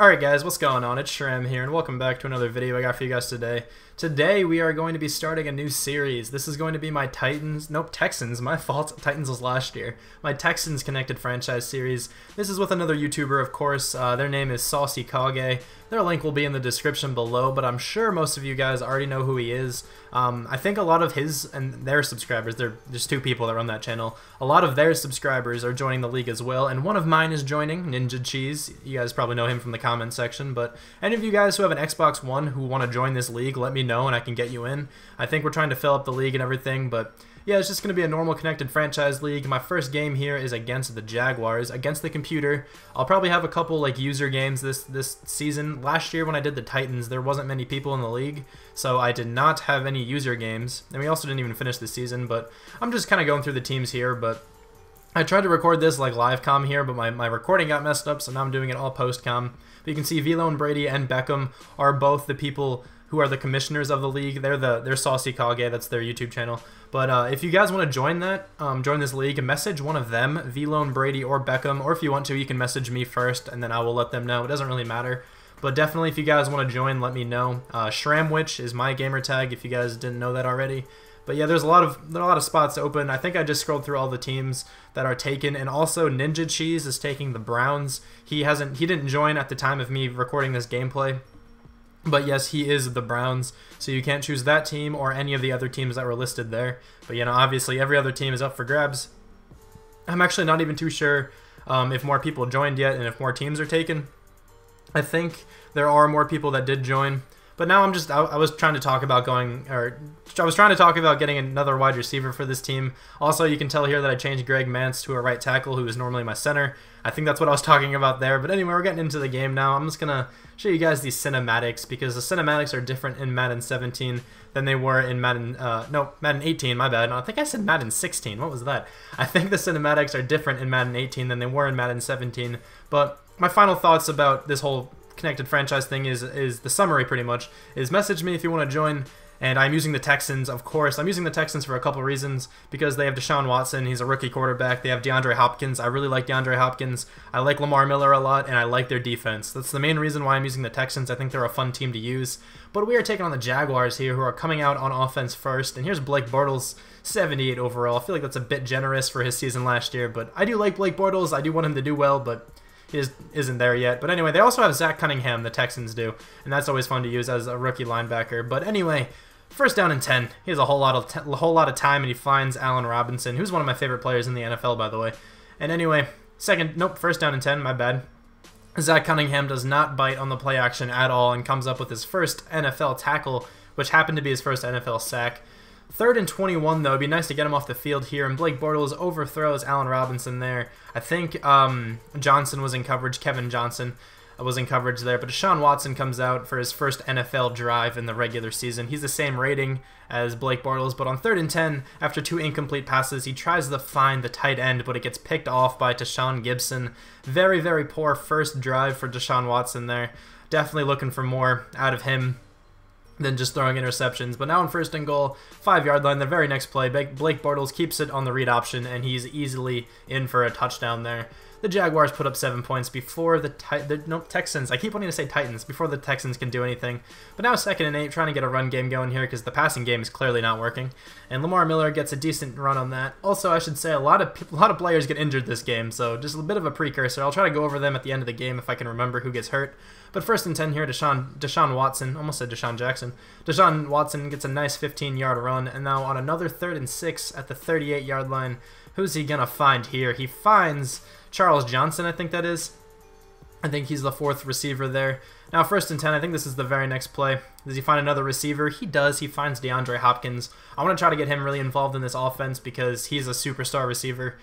Alright guys, what's going on? It's Shrem here, and welcome back to another video I got for you guys today. Today we are going to be starting a new series. This is going to be my Texans, my fault, Titans was last year. My Texans Connected Franchise series. This is with another YouTuber, of course. Their name is Saucy Kage. Their link will be in the description below, but I'm sure most of you guys already know who he is. I think a lot of his and their subscribers, there's two people that run that channel, a lot of their subscribers are joining the league as well, and one of mine is joining, Ninja Cheese. You guys probably know him from the comment section, but any of you guys who have an Xbox One who want to join this league, let me know and I can get you in. I think we're trying to fill up the league and everything, but yeah, it's just going to be a normal connected franchise league. My first game here is against the Jaguars, against the computer. I'll probably have a couple like user games this season. Last year when I did the Titans, there wasn't many people in the league, so I did not have any user games, and we also didn't even finish the season, but I'm just kind of going through the teams here. But I tried to record this like live com here, but my recording got messed up, so now I'm doing it all post com. But you can see Velo and Brady and Beckham are both the people who are the commissioners of the league. They're Saucy Kage, that's their YouTube channel. But if you guys want to join that, join this league, message one of them, Velo and Brady or Beckham, or if you want to, you can message me first, and then I will let them know. It doesn't really matter. But definitely, if you guys want to join, let me know. Shramwich is my gamer tag, if you guys didn't know that already. But yeah, there are a lot of spots open. I think I just scrolled through all the teams that are taken, and also Ninja Cheese is taking the Browns. He didn't join at the time of me recording this gameplay. But yes, he is the Browns, so you can't choose that team or any of the other teams that were listed there. But you know, obviously every other team is up for grabs. I'm actually not even too sure if more people joined yet and if more teams are taken. I think there are more people that did join. But now I was trying to talk about getting another wide receiver for this team. Also, you can tell here that I changed Greg Mance to a right tackle, who is normally my center. I think that's what I was talking about there. But anyway, we're getting into the game now. I'm just going to show you guys these cinematics, because the cinematics are different in Madden 17 than they were in Madden 18, my bad. I think I said Madden 16. What was that? I think the cinematics are different in Madden 18 than they were in Madden 17. But my final thoughts about this whole connected franchise thing is the summary, pretty much, is message me if you want to join. And I'm using the Texans, of course. I'm using the Texans for a couple reasons, because they have Deshaun Watson. He's a rookie quarterback. They have DeAndre Hopkins. I really like DeAndre Hopkins. I like Lamar Miller a lot, and I like their defense. That's the main reason why I'm using the Texans. I think they're a fun team to use. But we are taking on the Jaguars here, who are coming out on offense first. And here's Blake Bortles, 78 overall. I feel like that's a bit generous for his season last year, but I do like Blake Bortles. I do want him to do well, but he isn't there yet. But anyway, they also have Zach Cunningham, the Texans do, and that's always fun to use as a rookie linebacker. But anyway, first down and 10. He has a whole lot of time, and he finds Allen Robinson, who's one of my favorite players in the NFL, by the way. And anyway, first down and 10, my bad. Zach Cunningham does not bite on the play action at all and comes up with his first NFL tackle, which happened to be his first NFL sack. 3rd and 21, though. It'd be nice to get him off the field here, and Blake Bortles overthrows Allen Robinson there. I think Johnson was in coverage. Kevin Johnson was in coverage there, but Deshaun Watson comes out for his first NFL drive in the regular season. He's the same rating as Blake Bortles, but on 3rd and 10, after 2 incomplete passes, he tries to find the tight end, but it gets picked off by Deshaun Gibson. Very, very poor first drive for Deshaun Watson there. Definitely looking for more out of him than just throwing interceptions. But now on 1st and goal, 5-yard line, the very next play, Blake Bortles keeps it on the read option, and he's easily in for a touchdown there. The Jaguars put up 7 points before the Texans. I keep wanting to say Titans, before the Texans can do anything. But now 2nd and 8, trying to get a run game going here, because the passing game is clearly not working. And Lamar Miller gets a decent run on that. Also, I should say, a lot of players get injured this game, so just a bit of a precursor. I'll try to go over them at the end of the game if I can remember who gets hurt. But 1st and 10 here, Deshaun Watson, almost said Deshaun Jackson. Deshaun Watson gets a nice 15-yard run, and now on another 3rd and 6 at the 38-yard line, who's he gonna find here? He finds Charles Johnson, I think that is. I think he's the 4th receiver there. Now 1st and 10, I think this is the very next play. Does he find another receiver? He does. He finds DeAndre Hopkins. I want to try to get him really involved in this offense because he's a superstar receiver.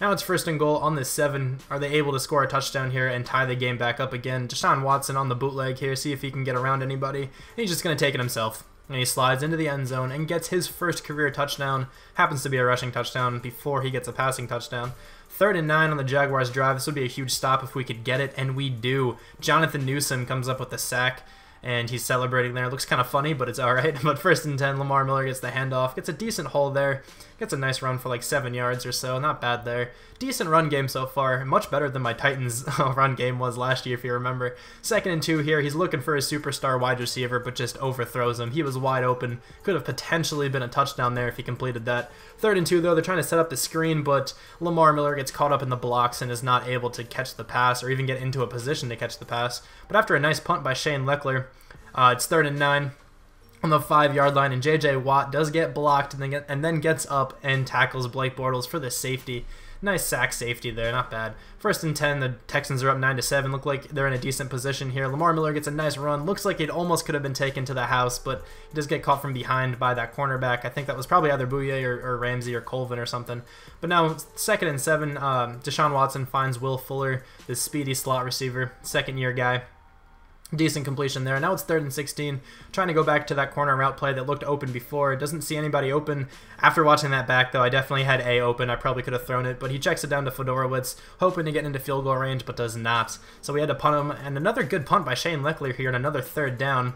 Now it's 1st and goal on this 7. Are they able to score a touchdown here and tie the game back up again? Deshaun Watson on the bootleg here, see if he can get around anybody. And he's just going to take it himself. And he slides into the end zone and gets his first career touchdown. Happens to be a rushing touchdown before he gets a passing touchdown. 3rd and 9 on the Jaguars drive. This would be a huge stop if we could get it, and we do. Jonathan Newsom comes up with the sack. and he's celebrating there. It looks kind of funny, but it's alright. But 1st and 10, Lamar Miller gets the handoff, gets a decent hole there, gets a nice run for like 7 yards or so, not bad there. Decent run game so far, much better than my Titans run game was last year, if you remember. 2nd and 2 here, he's looking for his superstar wide receiver, but just overthrows him. He was wide open, could have potentially been a touchdown there if he completed that. 3rd and 2 though, they're trying to set up the screen, but Lamar Miller gets caught up in the blocks and is not able to catch the pass or even get into a position to catch the pass. But after a nice punt by Shane Leckler, it's 3rd and 9 on the 5-yard line, and J.J. Watt does get blocked and then gets up and tackles Blake Bortles for the safety. Nice sack safety there, not bad. 1st and 10, the Texans are up 9-7. Look like they're in a decent position here. Lamar Miller gets a nice run. Looks like it almost could have been taken to the house, but he does get caught from behind by that cornerback. I think that was probably either Bouye or Ramsey or Colvin or something. But now 2nd and 7, Deshaun Watson finds Will Fuller, this speedy slot receiver, 2nd-year guy. Decent completion there. Now it's 3rd and 16. Trying to go back to that corner route play that looked open before. Doesn't see anybody open. After watching that back, though, I definitely had A open. I probably could have thrown it, but he checks it down to Fedorowicz, hoping to get into field goal range, but does not. So we had to punt him. And another good punt by Shane Leckler here, and another 3rd down.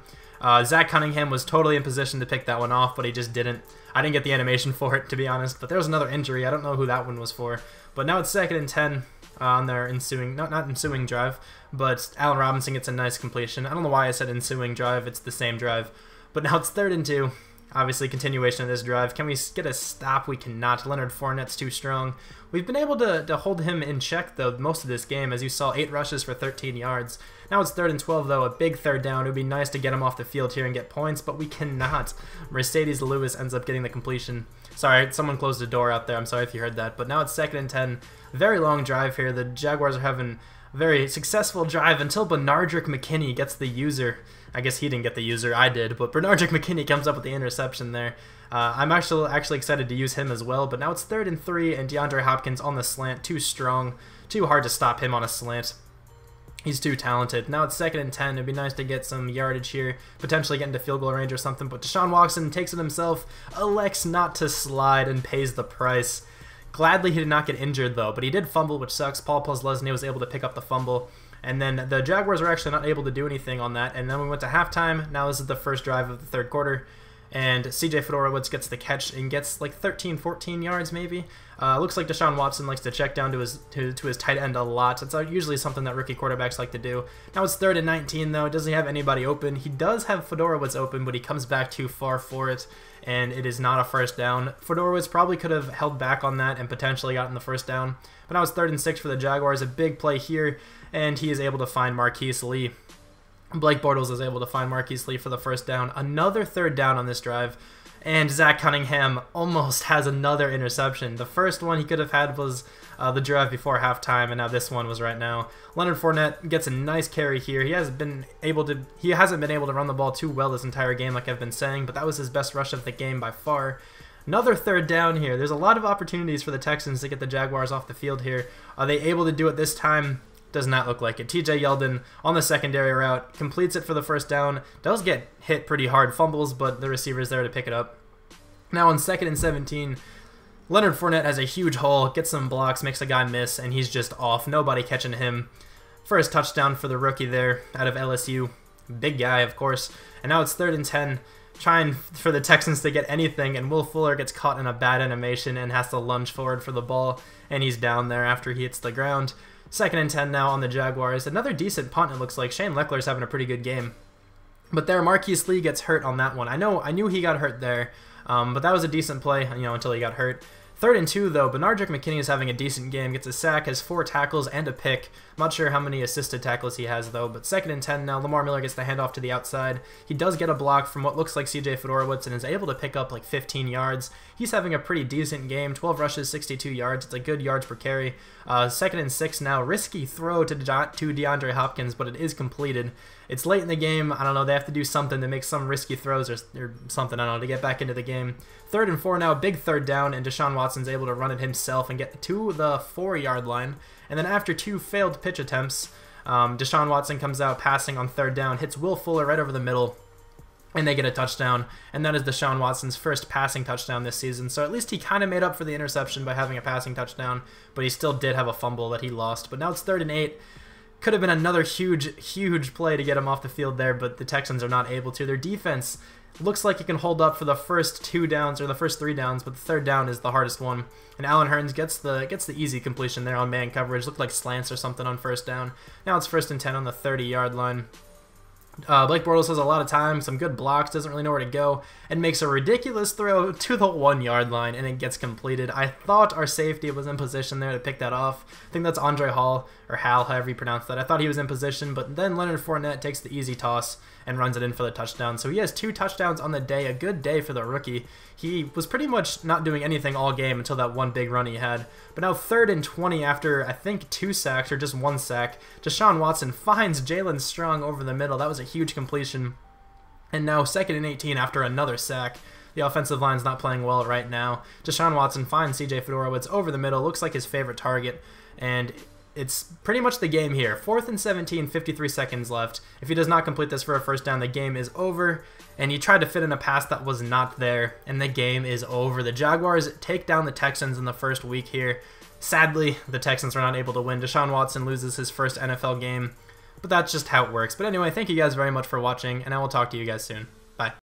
Zach Cunningham was totally in position to pick that one off, but he just didn't. I didn't get the animation for it, to be honest. But there was another injury. I don't know who that one was for. But now it's 2nd and 10. On their ensuing, not ensuing drive, but Allen Robinson gets a nice completion. I don't know why I said ensuing drive, it's the same drive. But now it's 3rd and 2. Obviously, continuation of this drive. Can we get a stop? We cannot. Leonard Fournette's too strong. We've been able to hold him in check, though, most of this game. As you saw, 8 rushes for 13 yards. Now it's 3rd and 12, though, a big 3rd down. It would be nice to get him off the field here and get points, but we cannot. Mercedes Lewis ends up getting the completion. Sorry, someone closed the door out there. I'm sorry if you heard that. But now it's 2nd and 10. Very long drive here. The Jaguars are having a very successful drive until Benardrick McKinney gets the user. I guess he didn't get the user, I did, but Benardrick McKinney comes up with the interception there. I'm actually excited to use him as well, but now it's 3rd and 3, and DeAndre Hopkins on the slant, too strong, too hard to stop him on a slant. He's too talented. Now it's 2nd and 10. It'd be nice to get some yardage here, potentially get into field goal range or something, but Deshaun Watson takes it himself, elects not to slide, and pays the price. Gladly he did not get injured, though, but he did fumble, which sucks. Paul Postlesny was able to pick up the fumble. And then the Jaguars were actually not able to do anything on that. And then we went to halftime. Now this is the first drive of the 3rd quarter. And CJ Fedorowicz gets the catch and gets like 13, 14 yards maybe. Looks like Deshaun Watson likes to check down to his tight end a lot. It's usually something that rookie quarterbacks like to do. Now it's 3rd and 19 though. Doesn't have anybody open. He does have Fedorowicz open, but he comes back too far for it. And it is not a 1st down. Fedorowicz probably could have held back on that and potentially gotten the 1st down. But now it's 3rd and 6 for the Jaguars. A big play here, and he is able to find Marquise Lee. Blake Bortles is able to find Marquise Lee for the 1st down. Another 3rd down on this drive. And Zach Cunningham almost has another interception. The first one he could have had was the drive before halftime, and now this one was right now. Leonard Fournette gets a nice carry here. He hasn't been able to run the ball too well this entire game, like I've been saying, but that was his best rush of the game by far. Another 3rd down here. There's a lot of opportunities for the Texans to get the Jaguars off the field here. Are they able to do it this time? Does not look like it. TJ Yeldon on the secondary route completes it for the 1st down. Does get hit pretty hard, fumbles, but the receiver's there to pick it up. Now on 2nd and 17, Leonard Fournette has a huge hole, gets some blocks, makes a guy miss, and he's just off. Nobody catching him. First touchdown for the rookie there out of LSU. Big guy, of course. And now it's 3rd and 10. Trying for the Texans to get anything, and Will Fuller gets caught in a bad animation and has to lunge forward for the ball, and he's down there after he hits the ground. 2nd and 10 now on the Jaguars. Another decent punt, it looks like. Shane Leckler's having a pretty good game. But there, Marquise Lee gets hurt on that one. I knew he got hurt there, but that was a decent play, until he got hurt. 3rd and 2, though, Benardrick McKinney is having a decent game. Gets a sack, has 4 tackles, and a pick. I'm not sure how many assisted tackles he has, though, but 2nd and 10 now. Lamar Miller gets the handoff to the outside. He does get a block from what looks like CJ Fedorowicz and is able to pick up like 15 yards. He's having a pretty decent game. 12 rushes, 62 yards. It's a good yards per carry. 2nd and 6 now. Risky throw to DeAndre Hopkins, but it is completed. It's late in the game. I don't know. They have to do something to make some risky throws or something, I don't know, to get back into the game. 3rd and 4 now. Big 3rd down, and Deshaun Watson's able to run it himself and get to the 4-yard line. And then after 2 failed pitch attempts, Deshaun Watson comes out passing on 3rd down, hits Will Fuller right over the middle, and they get a touchdown. And that is Deshaun Watson's first passing touchdown this season. So at least he kind of made up for the interception by having a passing touchdown, but he still did have a fumble that he lost. But now it's 3rd and 8. Could have been another huge play to get him off the field there, but the Texans are not able to. Their defense looks like it can hold up for the first 2 downs or the first 3 downs, but the 3rd down is the hardest one. And Allen Hurns gets the easy completion there on man coverage. Looked like slants or something on 1st down. Now it's 1st and 10 on the 30-yard line. Blake Bortles has a lot of time, some good blocks, doesn't really know where to go, and makes a ridiculous throw to the 1-yard line, and it gets completed. I thought our safety was in position there to pick that off. I think that's Andre Hall, or Hal, however you pronounce that. I thought he was in position, but then Leonard Fournette takes the easy toss and runs it in for the touchdown. So he has 2 touchdowns on the day, a good day for the rookie. He was pretty much not doing anything all game until that one big run he had. But now 3rd and 20 after, I think, 2 sacks or just 1 sack. Deshaun Watson finds Jalen Strong over the middle. That was a huge completion. And now 2nd and 18 after another sack. The offensive line's not playing well right now. Deshaun Watson finds CJ Fedorowicz over the middle. Looks like his favorite target. And it's pretty much the game here. 4th and 17, 53 seconds left. If he does not complete this for a 1st down, the game is over. And he tried to fit in a pass that was not there, and the game is over. The Jaguars take down the Texans in the 1st week here. Sadly, the Texans are not able to win. Deshaun Watson loses his 1st NFL game, but that's just how it works. But anyway, thank you guys very much for watching, and I will talk to you guys soon.